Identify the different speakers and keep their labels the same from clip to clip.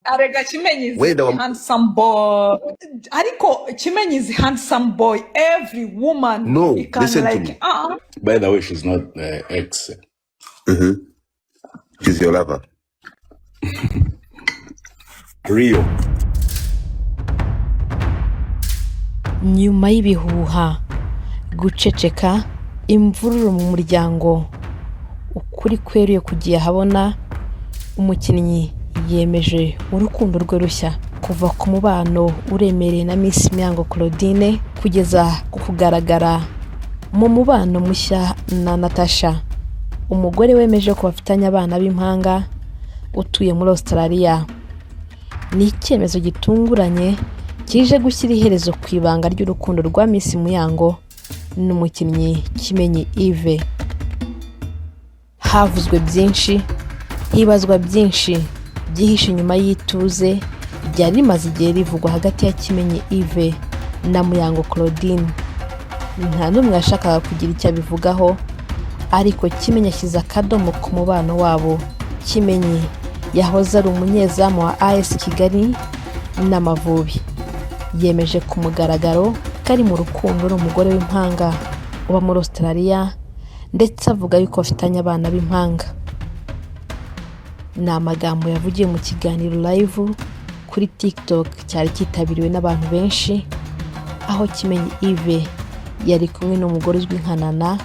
Speaker 1: Arega Chimenyi is
Speaker 2: wenda
Speaker 1: a handsome boy. Ariko Chimenyi is a handsome boy. Every woman
Speaker 2: no,
Speaker 1: can
Speaker 2: listen to
Speaker 1: like
Speaker 2: me.
Speaker 3: By the way, she's not ex.
Speaker 2: She's your lover.
Speaker 3: Rio.
Speaker 4: Nyuma y'ibihuha, guceceka, imvururu mu muryango, ukuri kweruye kugiye ahabona, umukinnyi yemeje urukundo rwe rushya kuva ku mubano uremereye na Miss Mihango Claudine kugeza ku kugaragara mu mubano mushya na Natasha, umugore wemeje ko bafitanye abana b'impanga utuye muri Australia. Ni icyemezo gitunguranye kije gushyira iherezo ku ibanga ry'urukundo rwa Miss Mihango n'umukinnyi Kimenyi Yves. Havuzwe byinshi, hibazwa byinshi byihishe inyuma y'ituze ryari rimaze igihe rivugwa hagati ya Kimenyi Yves na Mihango Claudine. Nta n'umwe yashakaga kugira icyo abivugaho, ariko Kimenyi ashyize akadomo ku mubano wabo. Kimenyi yahoze ari umunyezamu wa AS Kigali n'Amavubi, yemeje ku mugaragaro ko ari mu rukundo n'umugore w'impanga uba muri Australia, ndetse avuga yuko afitanye abana b'impanga. Ni amagambo yavugiye mu kiganiro live kuri TikTok cyari cyitabiriwe n'abantu benshi, aho Kimenyi Yves yari kumwe n'umugore uzwi nka Nana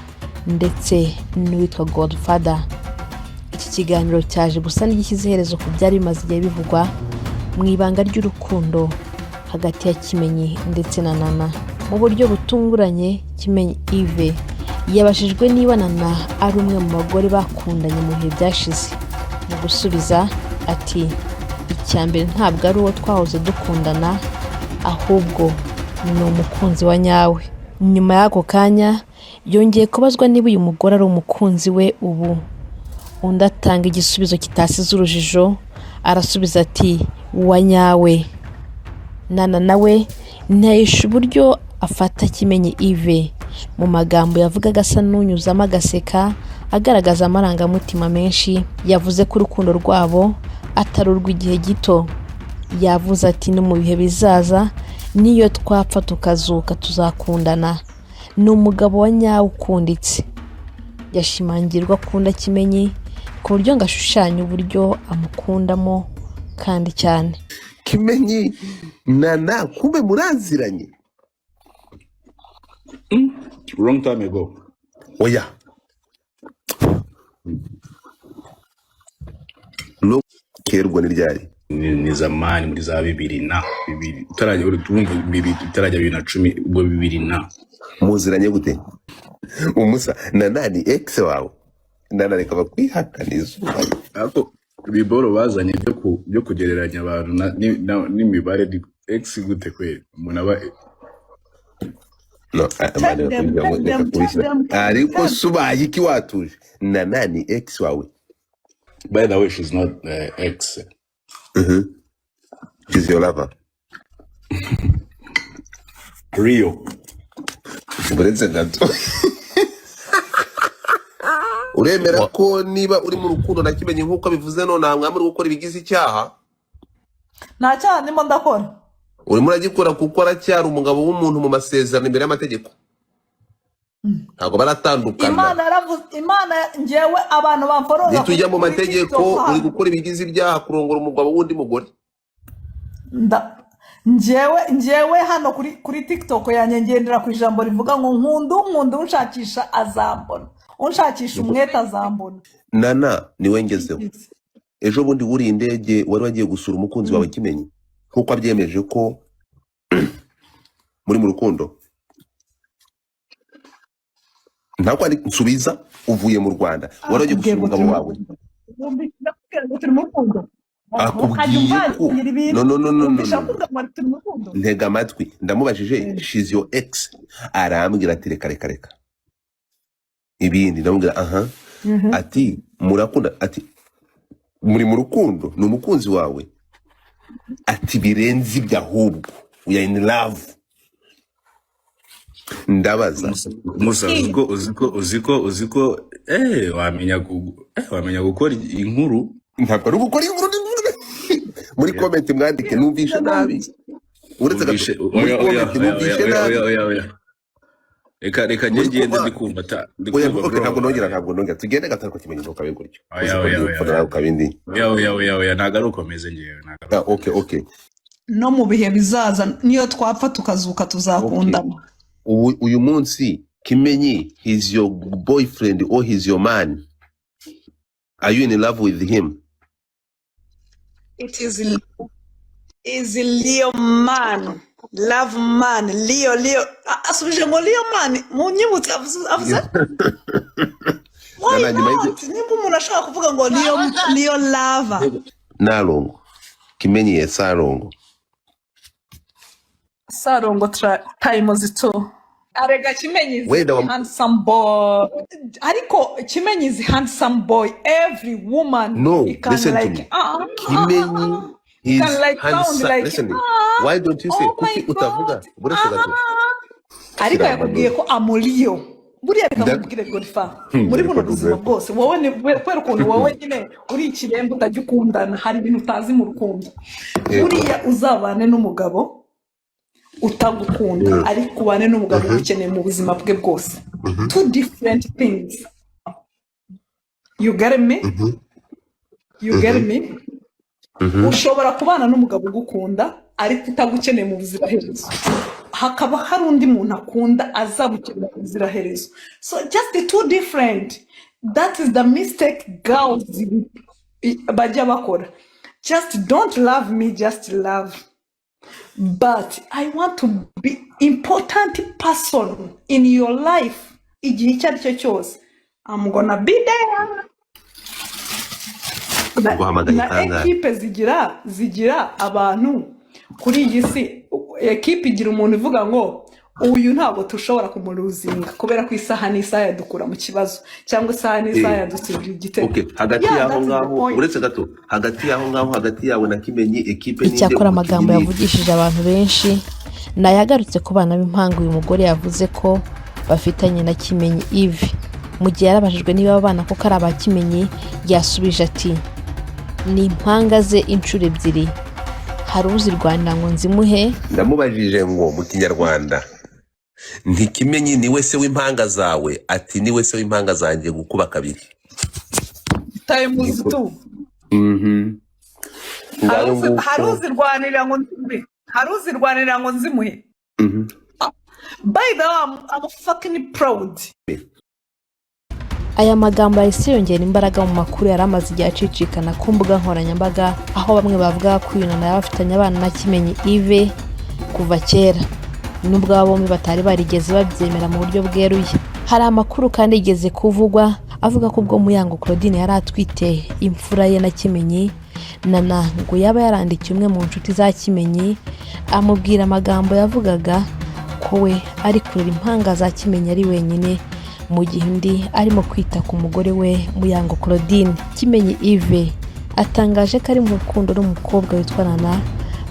Speaker 4: ndetse n'uwitwa Godfather. Iki kiganiro cyaje gusa n'igishyize iherezo ku byari bimaze igihe bivugwa mu ibanga ry'urukundo hagati ya Kimenyi ndetse na Nana. Mu buryo butunguranye, Kimenyi Yves yabashijwe niba Nana ari umwe mu bagore bakundanye mu bihe byashize. Mu gusubiza ati, icyambere ntabwo ari uwo twahoze dukundana, ahubwo ni umukunzi wa nyawe. Nyuma y'ako kanya yongeye kubazwa niba uyu mugore ari umukunzi we ubu. Undi atanga igisubizo kitasize urujijo, arasubiza ati wa nyawe. Nana nawe ntahisha uburyo afata Kimenyi Yves mu magambo yavugaga asa n'unyuzamo agaseka, agaragaza amarangamutima menshi. Yavuze ko urukundo rwabo atari urw'igihe gito. Yavuze ati no mu bihe bizaza niyo twapfa tukazuka tuzakundana. Ni umugabo wa nyawe ukunditse. Yashimangirwa akunda Kimenyi ku buryo ngo ashushanya uburyo amukundamo kandi cyane.
Speaker 2: Kimenyi Nana kumbe muraziranye?
Speaker 3: Long time ago.
Speaker 2: Oya. No kerwa ni ryari?
Speaker 3: Ni zamani muri za 2000 utarajya urumva 2010 ubwo 2000.
Speaker 2: Muziranye gute? Umusa Nana ni ex wawe? Nana reka bakwihakaniza.
Speaker 3: Ako biboro bazanye byo kugereranya abantu n'imibare ex gute kweli umuntu aba
Speaker 2: no ariko subaye iki watuje? Nana ni ex wawe?
Speaker 3: By the way, she's not ex.
Speaker 2: She's your lover.
Speaker 3: Rio.
Speaker 2: Buretse gato. Uremera ko niba uri mu rukundo na Kimenyi nkuko bivuze none nta mwamuri gukora ibigize icyaha?
Speaker 1: Nta cyaha ndimo ndakora.
Speaker 2: Urimo uragikora kuko aracyari umugabo w'umuntu mu masezerano imbere y'amategeko. Ntabwo baratandukana.
Speaker 1: Imana njyewe abantu bamforoza.
Speaker 2: Nitujya mu mategeko uri gukora ibigize ibyaha kurongora umugabo wundi mugore.
Speaker 1: Njyewe hano kuri TikTok yanjye ngendera ku ijambo rivuga ngo nkunda unshakisha azambona. Unshakisha umwete azambona.
Speaker 2: Nana niwe ngezeho. Ejo bundi wuri indege wari wagiye gusura umukunzi wawe Kimenyi kuko abyemeje ko muri mu rukundo. Ntabwo ari nsubiza uvuye mu Rwanda wari wagiye gusura umugabo wawe. Akubwiye ko no ntega amatwi ndamubajije she's your ex, arambwira ati reka ibindi ndamubwira ati murakunda, ati muri mu rukundo ni umukunzi wawe, ati birenze ibyo ahubwo we are in love. Ndabaza
Speaker 3: Musa uziko wamenya gukora inkuru.
Speaker 2: Ntabwo ari gukora inkuru muri comment mwandike numvishe nabi uretse gato muri comment numvishe nabi
Speaker 3: reka ngende ndikumva
Speaker 2: ntabwo nongera tugende gatako kimenye ndoka beguryo
Speaker 3: kabindi ntago ari ukomeze ngewe
Speaker 2: okay
Speaker 1: no mu bihe bizaza niyo twapfa tukazuka tuzakundana
Speaker 2: uyu munsi Kimenyi, he's your boyfriend or he's your man. Are you in love with him?
Speaker 1: It is Leo man. Love man. Leo. Asubije ngo Leo man. Munyibutse avuze? Why not? Nimba umuntu ashaka kuvuga ngo Leo lover.
Speaker 2: Narongo. Kimenyi ye Sarongo.
Speaker 1: Sarongo times 2. Arega Kimenyi is handsome boy. Ariko Kimenyi is handsome boy. Every woman
Speaker 2: can listen like, to me. Kimenyi is like handsome. Like, listen to me. Why don't you say kuki utavuga?
Speaker 1: Ariko yakubwiye ko amoliyo. Buriya reka mubwire Godfa. Muri buno buzima bwose wowe ni kwera ukuntu wowe nyine uri ikirembo utajukundana hari ibintu utazi mu rukundo. Buriya uzabane n'umugabo utagukunda ariko ubane n'umugabo ukeneye mu buzima bwe bwose. Two different things. You get me? You get me? Ushobora kubana n'umugabo ugukunda ariko utagukeneye mu buzima herezo. Hakaba hari undi muntu akunda azagukenera mu buzima herezo. So just the two different. That is the mistake girls bajya bakora. Just don't love me, just love. But I want to be important person in your life. Igihe icyo ari cyo cyose. I'm gonna be there. Na ekipe zigira abantu kuri iyi si. Ekipe igira umuntu ivuga ngo uyu ntabwo tushobora kumuruzinga kubera ko isaha n'isaha yadukura mu kibazo cyangwa isaha n'isaha yadutsindira igitego.
Speaker 2: Okay, hagati yaho ngaho uretse gato hagati yaho ngaho hagati yawe na Kimenyi ekipe
Speaker 4: n'inde. Icyakora amagambo yavugishije abantu benshi nayagarutse ku bana b'impanga uyu mugore yavuze ko bafitanye na Kimenyi Yves. Mu gihe yarabajijwe niba abana koko ari abakimenyi yasubije ati ni impanga ze inshuro ebyiri. Hari uzirwanira ngo nzimuhe.
Speaker 2: Ndamubajije ngo mu Kinyarwanda nti Kimenyi ni wese w'impanga zawe ati ni wese w'impanga zanjye gukuba kabiri.
Speaker 1: Times 2. Hari uzirwanira ngo nzimuhe. By the way, I'm fucking proud.
Speaker 4: Aya magambo yahise yongera imbaraga mu makuru yaramaze igihe acicikana ku mbuga nkoranyambaga aho bamwe bavuga ko uyu nana yabafitanye abana na Kimenyi Yves kuva kera nubwo abo bombi batari barigeze babyemera mu buryo bweruye. Hari amakuru kandi yigeze kuvugwa avuga ko ubwo Muyango Claudine yari atwite imfura ye na Kimenyi, nana ngo yaba yarandikiye umwe mu nshuti za Kimenyi amubwira amagambo yavugaga ko we ari kurera impanga za Kimenyi ari wenyine mu gihe undi arimo kwita ku mugore we Muyango Claudine. Kimenyi Yves atangaje ko ari mu rukundo n'umukobwa witwa Nana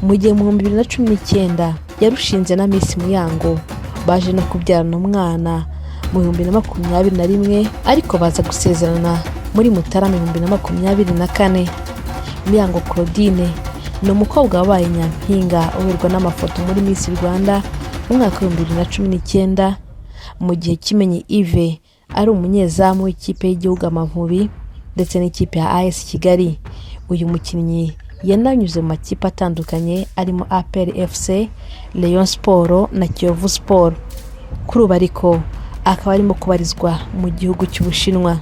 Speaker 4: mu gihe mu 2019 yarushinze na Miss Muyango baje no kubyarana umwana mu 2021 ariko baza gusezerana muri Mutarama 2024. Muyango Claudine ni umukobwa wabaye nyampinga uberwa n'amafoto muri Miss Rwanda mu mwaka wa 2019 mu gihe Kimenyi Yves ari umunyezamu w'ikipe y'igihugu Amavubi ndetse n'ikipe ya AS Kigali. Uyu mukinnyi yananyuze mu makipe atandukanye arimo APR FC, Rayon Sport na Kiyovu Sport. Kuri ubu ariko akaba arimo kubarizwa mu gihugu cy'Ubushinwa.